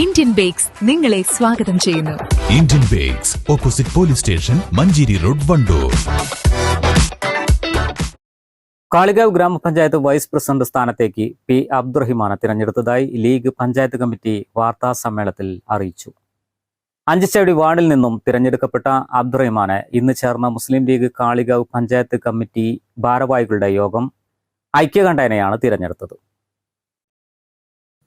Indian bakes നിങ്ങളെ സ്വാഗതം ചെയ്യുന്നു. Indian bakes, opposite police station, Manjeri road, Wandoor. Kalikavu ഗ്രാമപഞ്ചായത്ത് വൈസ് പ്രസിഡന്റ് സ്ഥാനത്തേക്ക് പി അബ്ദുറഹിമാനെ തിരഞ്ഞെടുത്തതായി ലീഗ് പഞ്ചായത്ത് കമ്മിറ്റി വാർത്താ സമ്മേളനത്തിൽ അറിയിച്ചു. അഞ്ചിച്ചവടി വാർഡിൽ നിന്നും തിരഞ്ഞെടുക്കപ്പെട്ട അബ്ദുറഹിമാനെ ഇന്ന് ചേർന്ന മുസ്ലിം ലീഗ് കാളികാവ് പഞ്ചായത്ത് കമ്മിറ്റി ഭാരവാഹികളുടെ യോഗം ഐക്യകണ്ഠേനയാണ് തിരഞ്ഞെടുത്തത്.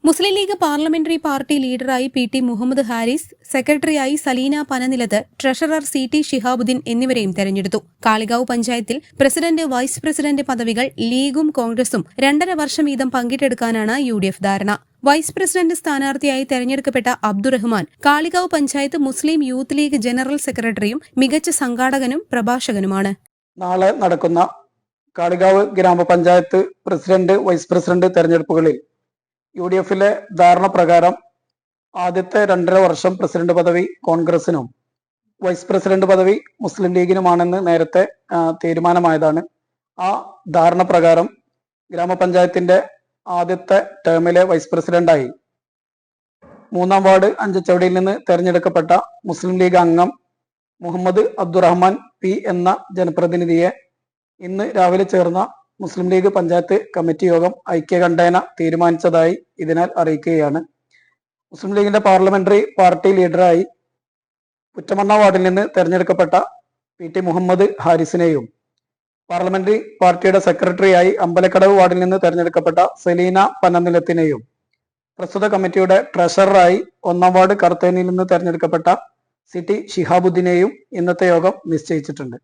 മുസ്ലിം ലീഗ് പാർലമെന്ററി പാർട്ടി ലീഡറായി PT മുഹമ്മദ് ഹാരിസ്, സെക്രട്ടറിയായി സലീന പനനിലത്ത്, ട്രഷറർ CT ഷിഹാബുദ്ദീൻ എന്നിവരെയും തെരഞ്ഞെടുത്തു. കാളികാവ് പഞ്ചായത്തിൽ പ്രസിഡന്റ്, വൈസ് പ്രസിഡന്റ് പദവികൾ ലീഗും കോൺഗ്രസും 2.5 വർഷം വീതം പങ്കിട്ടെടുക്കാനാണ് UDF ധാരണ. വൈസ് പ്രസിഡന്റ് സ്ഥാനാർത്ഥിയായി തെരഞ്ഞെടുക്കപ്പെട്ട അബ്ദുറഹ്മാൻ കാളികാവ് പഞ്ചായത്ത് മുസ്ലിം യൂത്ത് ലീഗ് ജനറൽ സെക്രട്ടറിയും മികച്ച സംഘാടകനും പ്രഭാഷകനുമാണ്. നാളെ നടക്കുന്ന കാളികാവ് ഗ്രാമപഞ്ചായത്ത് പ്രസിഡന്റ്, വൈസ് പ്രസിഡന്റ് തെരഞ്ഞെടുപ്പുകളിൽ UDF-ലെ ധാരണ പ്രകാരം ആദ്യത്തെ 2.5 വർഷം പ്രസിഡന്റ് പദവി കോൺഗ്രസിനും വൈസ് പ്രസിഡന്റ് പദവി മുസ്ലിം ലീഗിനുമാണെന്ന് നേരത്തെ തീരുമാനമായതാണ്. ആ ധാരണ പ്രകാരം ഗ്രാമപഞ്ചായത്തിന്റെ ആദ്യത്തെ ടേമിലെ വൈസ് പ്രസിഡന്റായി 3-ാം വാർഡ് അഞ്ചച്ചവടിയിൽ നിന്ന് തെരഞ്ഞെടുക്കപ്പെട്ട മുസ്ലിം ലീഗ് അംഗം മുഹമ്മദ് അബ്ദുറഹ്മാൻ P എന്ന ജനപ്രതിനിധിയെ ഇന്ന് രാവിലെ ചേർന്ന മുസ്ലിം ലീഗ് പഞ്ചായത്ത് കമ്മിറ്റി യോഗം ഐക്യകണ്ഠേന തീരുമാനിച്ചതായി ഇതിനാൽ അറിയിക്കുകയാണ്. മുസ്ലിം ലീഗിന്റെ പാർലമെന്ററി പാർട്ടി ലീഡറായി പുറ്റമണ്ണ വാർഡിൽ നിന്ന് തെരഞ്ഞെടുക്കപ്പെട്ട PT മുഹമ്മദ് ഹാരിസിനെയും പാർലമെന്ററി പാർട്ടിയുടെ സെക്രട്ടറിയായി അമ്പലക്കടവ് വാർഡിൽ നിന്ന് തെരഞ്ഞെടുക്കപ്പെട്ട സലീന പനനിലത്തിനെയും പ്രസ്തുത കമ്മിറ്റിയുടെ ട്രഷററായി 1-ാം വാർഡ് കർത്തേനിയിൽ നിന്ന് തെരഞ്ഞെടുക്കപ്പെട്ട CT ഷിഹാബുദ്ദീനെയും ഇന്നത്തെ യോഗം നിശ്ചയിച്ചിട്ടുണ്ട്.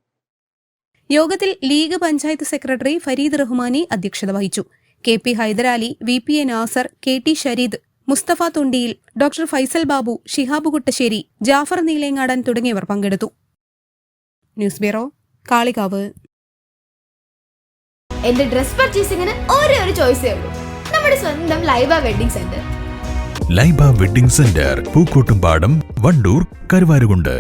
യോഗത്തിൽ ലീഗ് പഞ്ചായത്ത് സെക്രട്ടറി ഫരീദ് റഹ്മാനി അധ്യക്ഷത വഹിച്ചു. KP Hyderali, VPA Nasar, KT Shareed, Musthafa Thundiyil, doctor Faisal Babu, Shihab Kuttassery, Jafar Neelengadan തുടങ്ങിയവർ പങ്കെടുത്തു. News bureau, Kalikavu. എന്റെ ഡ്രസ് പർച്ചേസിംഗിന് ഒരേ ഒരു ചോയ്സേ ഉള്ളൂ, നമ്മുടെ സ്വന്തം Laiba wedding centre. Laiba wedding centre, Pookkottumpadam, Wandoor, Karuvarakundu.